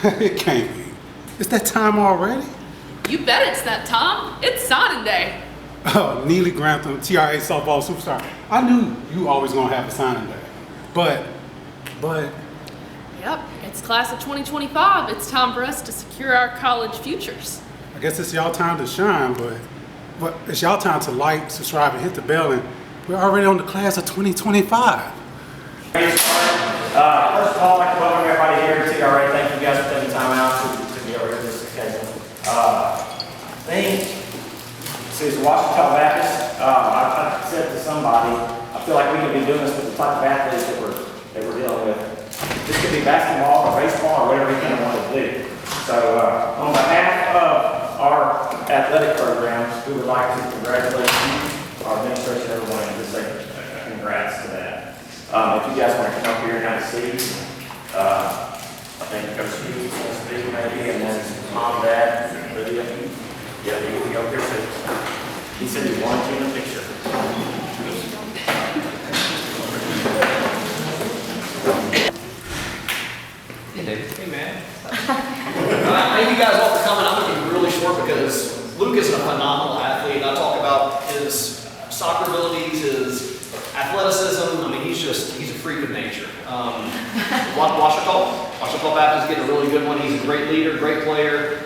It can't be. It's that time already? You bet it's that time. It's signing day. Oh, Neely Grantham, TRA softball superstar. I knew you always gonna have a signing day. But. Yep, it's class of 2025. It's time for us to secure our college futures. I guess it's y'all time to shine, but it's y'all time to like, subscribe, and hit the bell, and we're already on the class of 2025. First of all, I'd like to welcome everybody here to TRA. Thank you guys for taking time out to be over here this occasion. I think this is Ouachita Baptist. I said to somebody, I feel like we could be doing this with the type of athletes that we're dealing with. This could be basketball or baseball or whatever you kind of want to do. So on behalf of our athletic programs, we would like to congratulate you, our administration, everyone, and just say congrats to that. If you guys want to come up here and have a seat, I think Coach Heath is going to speak maybe, and then Mom, Dad, Lydia. Yeah, you can go up here too. He said he wanted you in a picture. Hey, David. Hey, man. Thank you guys all for coming. I'm going to be really short because Luke is a phenomenal athlete. I talk about his soccer abilities, his athleticism. I mean, he's a freak of nature. Ouachita Baptist is getting a really good one. He's a great leader, great player.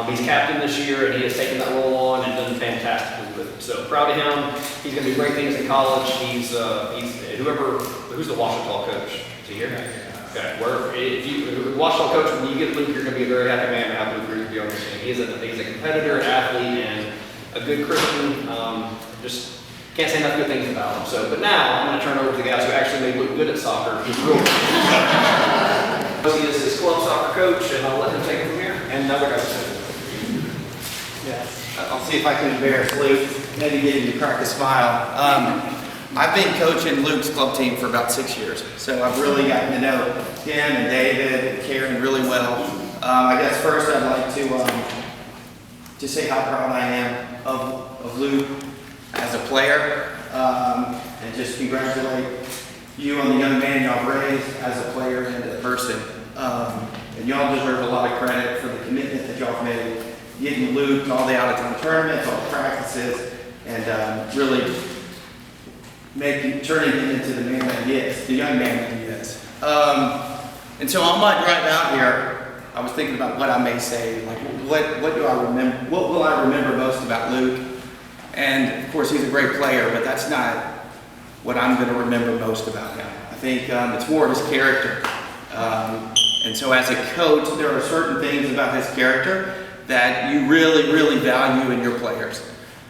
He's captain this year, and he has taken that role on and done fantastically with it. So proud of him. He's going to do great things in college. He's who's the Ouachita coach? Is he here? Okay. If you Ouachita coach, when you get Luke, you're going to be a very happy man to have Luke Grigsby on your team. He's a competitor, an athlete, and a good Christian. Just can't say enough good things about him. So, but now I'm going to turn over to the guys who actually made Luke good at soccer. He's real. He is his club soccer coach, and I'll let him take it from here. And another guy. Yeah, I'll see if I can embarrass Luke, maybe get him to crack a smile. I've been coaching Luke's club team for about 6 years, so I've really gotten to know him and David and Karen really well. I guess first I'd like to say how proud I am of Luke as a player, and just congratulate you on the young man y'all raised as a player and a person. And y'all deserve a lot of credit for the commitment that y'all made, getting Luke to all the out-of-town tournaments, all the practices, and really turning him into the man that he is, the young man that he is. And so on my drive out here, I was thinking about what I may say, like what do I remember? What will I remember most about Luke? And of course, he's a great player, but that's not what I'm going to remember most about him. I think it's more of his character. And so as a coach, there are certain things about his character that you really, really value in your players.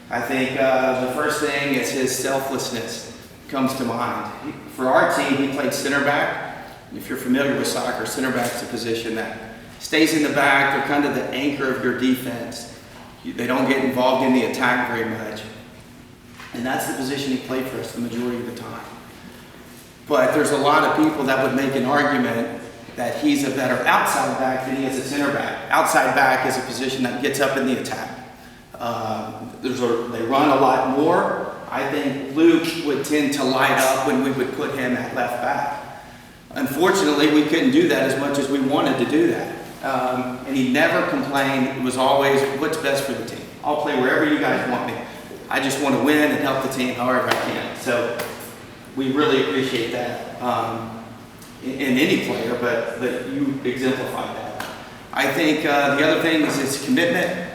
I think the first thing is his selflessness comes to mind. For our team, he played center back. If you're familiar with soccer, center back's a position that stays in the back. They're kind of the anchor of your defense. They don't get involved in the attack very much. And that's the position he played for us the majority of the time. But there's a lot of people that would make an argument that he's a better outside back than he is a center back. Outside back is a position that gets up in the attack. They run a lot more. I think Luke would tend to light up when we would put him at left back. Unfortunately, we couldn't do that as much as we wanted to do that. And he never complained. It was always, what's best for the team? I'll play wherever you guys want me. I just want to win and help the team however I can. So we really appreciate that in any player, but you exemplify that. I think the other thing is his commitment.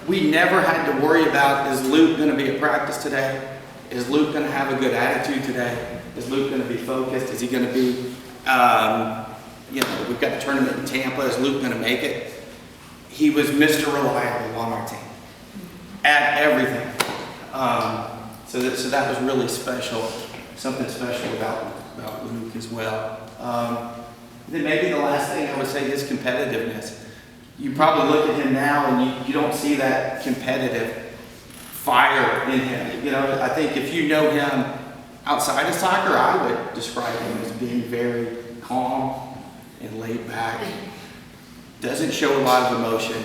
We never had to worry about, is Luke going to be at practice today? Is Luke going to have a good attitude today? Is Luke going to be focused? Is he going to be, we've got a tournament in Tampa. Is Luke going to make it? He was Mr. Reliable on our team at everything. So that was really special, something special about Luke as well. Then maybe the last thing I would say is competitiveness. You probably look at him now and you don't see that competitive fire in him. You know, I think if you know him outside of soccer, I would describe him as being very calm and laid back. Doesn't show a lot of emotion.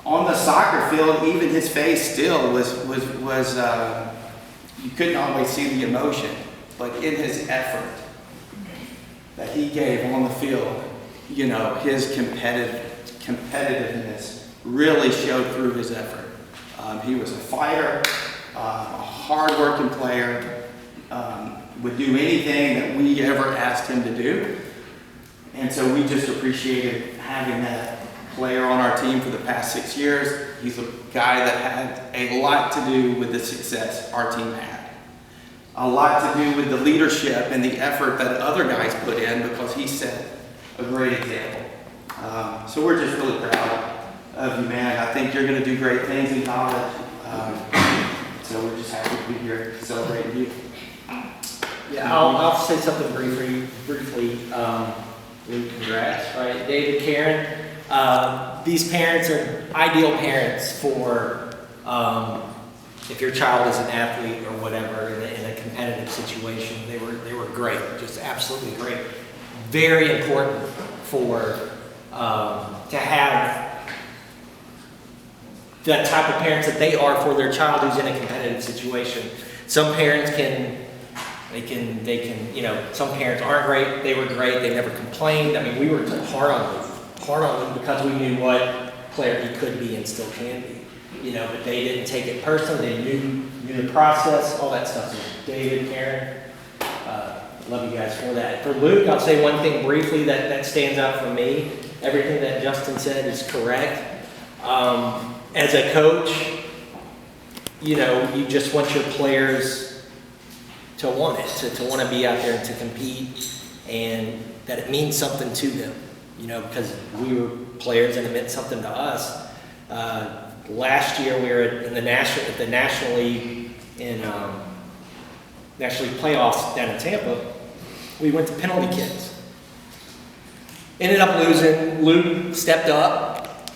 On the soccer field, even his face still was you couldn't always see the emotion, but in his effort, that he gave on the field, you know, his competitiveness really showed through his effort. He was a fighter, a hard-working player, would do anything that we ever asked him to do. And so we just appreciated having that player on our team for the past 6 years. He's a guy that had a lot to do with the success our team had. A lot to do with the leadership and the effort that other guys put in, because he set a great example. So we're just really proud of you, man. I think you're going to do great things in college. So we're just happy to be here celebrating you. Yeah, I'll say something briefly. Luke, congrats, right? David, Karen, these parents are ideal parents for if your child is an athlete or whatever in a competitive situation. They were great, just absolutely great. Very important for to have that type of parents that they are for their child who's in a competitive situation. Some parents they can, you know, some parents aren't great. They were great. They never complained. I mean, we were hard on Luke because we knew what player he could be and still can be. You know, but they didn't take it personally. They knew the process, all that stuff. So David, Karen, love you guys for that. For Luke, I'll say one thing briefly that stands out for me. Everything that Justin said is correct. As a coach, you know, you just want your players to want it, to want to be out there and to compete, and that it means something to them, you know, because we were players and it meant something to us. Last year we were in the National League in National League playoffs down in Tampa. We went to penalty kicks. Ended up losing. Luke stepped up,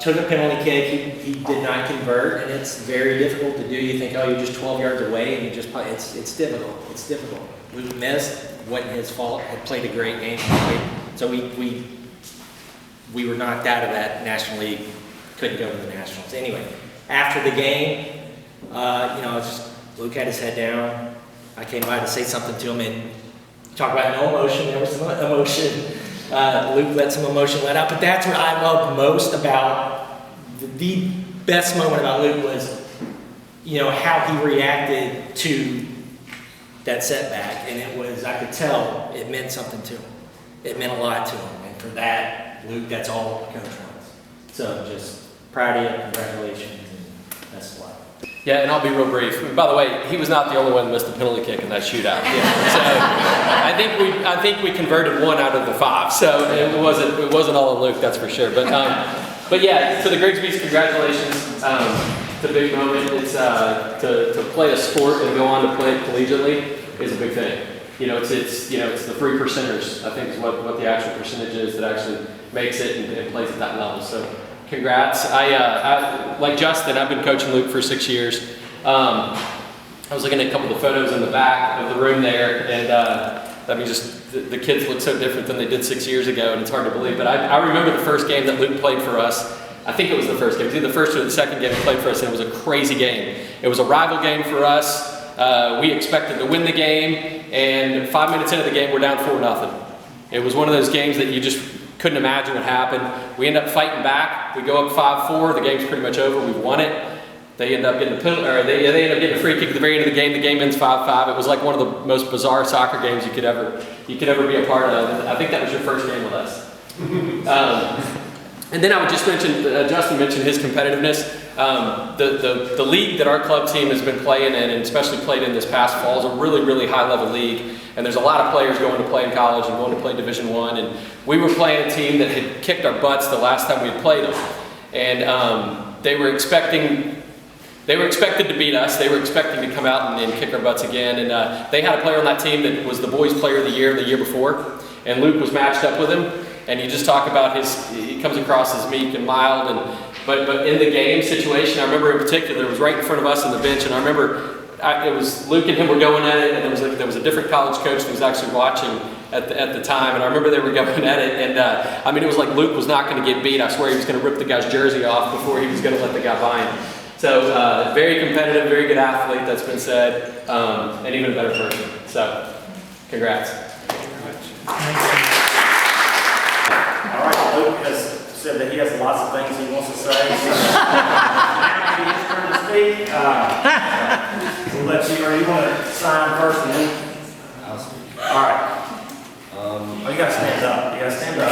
took a penalty kick. He did not convert, and it's very difficult to do. You think, oh, you're just 12 yards away, and you just play. It's difficult. It's difficult. Luke missed. Wasn't his fault. Had played a great game. So we were knocked out of that National League. Couldn't go to the Nationals. Anyway, after the game, you know, Luke had his head down. I came by to say something to him, and talk about no emotion. There was some emotion. Luke let some emotion let out, but that's what I loved most about the best moment about Luke was, you know, how he reacted to that setback, and it was, I could tell it meant something to him. It meant a lot to him, and for that, Luke, that's all Coach wants. So just proud of you, congratulations, and best of luck. Yeah, and I'll be real brief. By the way, he was not the only one that missed the penalty kick in that shootout. So I think we converted 1 out of the 5. So it wasn't all on Luke, that's for sure. But yeah, to the Grigsbys, congratulations. It's a big moment. It's to play a sport and go on to play it collegiately is a big thing. You know, it's the 3 percenters, I think, is what the actual percentage is that actually makes it and plays at that level. So congrats. I like Justin, I've been coaching Luke for 6 years. I was looking at a couple of the photos in the back of the room there, and I mean, just the kids look so different than they did 6 years ago, and it's hard to believe. But I remember the first game that Luke played for us. I think it was the first game. It was either the first or the second game he played for us, and it was a crazy game. It was a rival game for us. We expected to win the game, and 5 minutes into the game, we're down 4-0. It was one of those games that you just couldn't imagine what happened. We end up fighting back. We go up 5-4. The game's pretty much over. We've won it. They end up getting they end up getting a free kick at the very end of the game. The game ends 5-5. It was like one of the most bizarre soccer games you could ever be a part of. And I think that was your first game with us. And then I would just mention, Justin mentioned his competitiveness. The league that our club team has been playing in, and especially played in this past fall, is a really, really high-level league. And there's a lot of players going to play in college and going to play Division I. And we were playing a team that had kicked our butts the last time we had played them. And they were expected to beat us. They were expecting to come out and kick our butts again. And they had a player on that team that was the boys' player of the year before. And Luke was matched up with him. And you just talk about he comes across as meek and mild. But in the game situation, I remember in particular, it was right in front of us on the bench. And I remember it was Luke and him were going at it. And there was a different college coach that was actually watching at the time. And I remember they were going at it. And I mean, it was like Luke was not going to get beat. I swear he was going to rip the guy's jersey off before he was going to let the guy by him. So very competitive, very good athlete, that's been said, and even a better person. So congrats. All right, Luke has said that he has lots of things he wants to say. So now maybe his turn to speak. We'll let you, or you want to sign first and then? All right. Oh, you got to stand up. You got to stand up.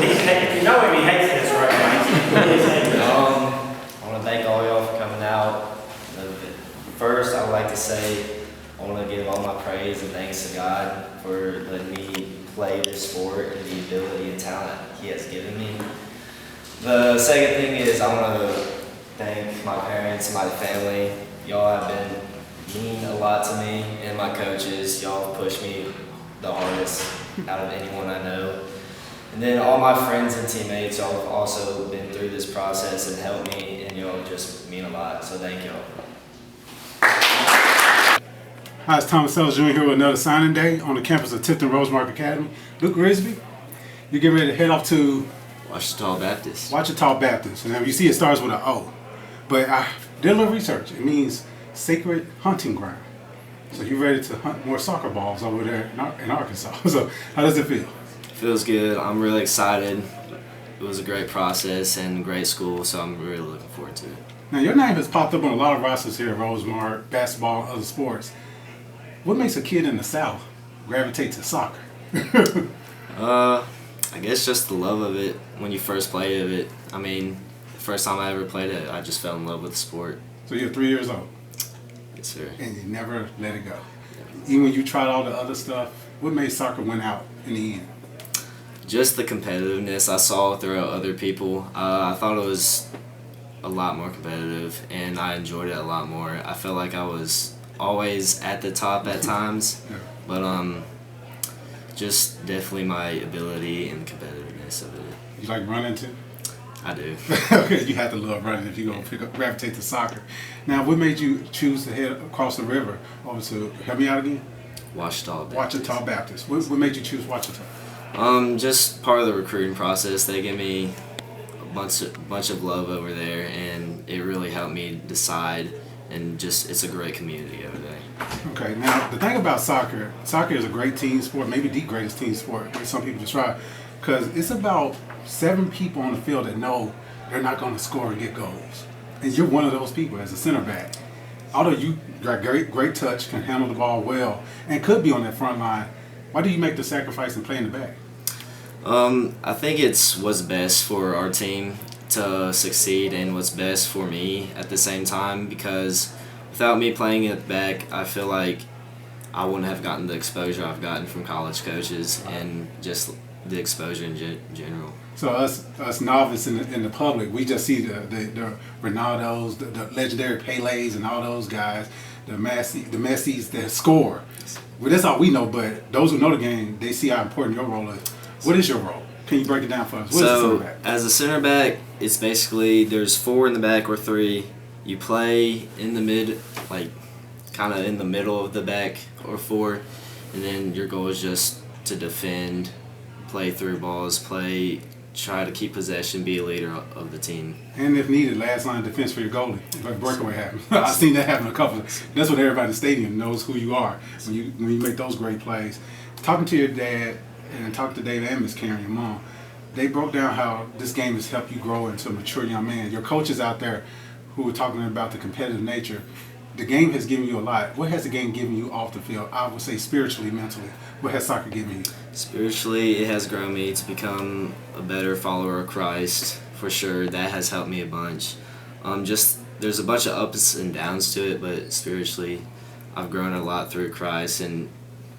If you know him, he hates this right now. I want to thank all y'all for coming out. First, I would like to say I want to give all my praise and thanks to God for letting me play this sport and the ability and talent He has given me. The second thing is I want to thank my parents, my family. Y'all have mean a lot to me, and my coaches. Y'all have pushed me the hardest out of anyone I know. And then all my friends and teammates, y'all have also been through this process and helped me, and y'all just mean a lot. So thank y'all. Hi, it's Thomas Sells Jr. here with another signing day on the campus of Tipton-Rosemark Academy. Luke Grigsby, you're getting ready to head off to Ouachita Baptist. Ouachita Baptist. And you see it starts with an O. But I did a little research. It means sacred hunting ground. So you're ready to hunt more soccer balls over there in Arkansas. So how does it feel? Feels good. I'm really excited. It was a great process and great school, so I'm really looking forward to it. Now your name has popped up on a lot of rosters here at Rosemark, basketball and other sports. What makes a kid in the South gravitate to soccer? I guess just the love of it when you first play of it. I mean, the first time I ever played it, I just fell in love with the sport. So you're 3 years old? Yes, sir. And you never let it go. Even when you tried all the other stuff, what made soccer win out in the end? Just the competitiveness I saw throughout other people. I thought it was a lot more competitive, and I enjoyed it a lot more. I felt like I was always at the top at times, Yeah. but just definitely my ability and competitiveness of it. You like running too? I do. Okay, you have to love running if you're going to gravitate to soccer. Now, what made you choose to head across the river over to, help me out again? Ouachita Baptist. Ouachita Baptist. What made you choose Ouachita? Just part of the recruiting process. They gave me a bunch of love over there, and it really helped me decide. And just, it's a great community over there. Okay, now the thing about soccer is a great team sport, maybe the greatest team sport, like some people describe, because it's about 7 people on the field that know they're not going to score and get goals. And you're one of those people as a center back. Although you got great touch, can handle the ball well, and could be on that front line, why do you make the sacrifice and play in the back? I think it's what's best for our team to succeed and what's best for me at the same time, because without me playing it back, I feel like I wouldn't have gotten the exposure I've gotten from college coaches and just the exposure in general. So us novice in the public, we just see the Ronaldos, the legendary Pelés and all those guys, the Messis that score. Well, that's all we know, but those who know the game, they see how important your role is. What is your role? Can you break it down for us? What is a center back? As a center back, it's basically there's 4 in the back or 3. You play in the mid, like kind of in the middle of the back or 4, and then your goal is just to defend, play through balls, try to keep possession, be a leader of the team. And if needed, last line of defense for your goalie. Like breakaway happens. I've seen that happen a couple of. That's what everybody in the stadium knows who you are when you make those great plays. Talking to your dad and talking to David and Miss Karen, your mom, they broke down how this game has helped you grow into a mature young man. Your coaches out there who were talking about the competitive nature, the game has given you a lot. What has the game given you off the field? I would say spiritually, mentally. What has soccer given you? Spiritually, it has grown me to become a better follower of Christ, for sure. That has helped me a bunch. There's a bunch of ups and downs to it, but spiritually, I've grown a lot through Christ and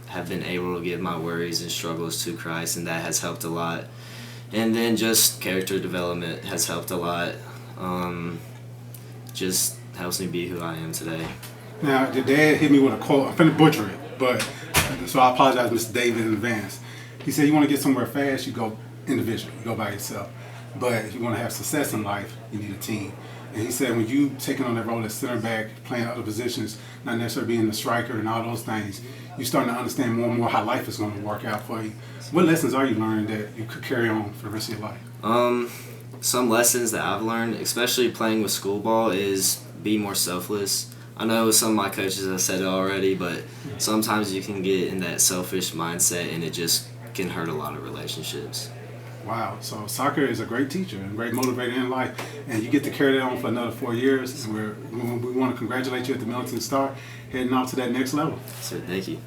have been able to give my worries and struggles to Christ, and that has helped a lot. And then just character development has helped a lot. Just helps me be who I am today. Now, your dad hit me with a quote. I'm finna butcher it, but so I apologize, Mr. David, in advance. He said, you want to get somewhere fast, you go individually, you go by yourself. But if you want to have success in life, you need a team. And he said, when you taking on that role as center back, playing other positions, not necessarily being the striker and all those things, you're starting to understand more and more how life is going to work out for you. What lessons are you learning that you could carry on for the rest of your life? Some lessons that I've learned, especially playing with school ball, is be more selfless. I know some of my coaches have said it already, but sometimes you can get in that selfish mindset and it just can hurt a lot of relationships. Wow. So soccer is a great teacher and great motivator in life, and you get to carry that on for another 4 years. And we want to congratulate you at the Milton Star, heading off to that next level. So thank you.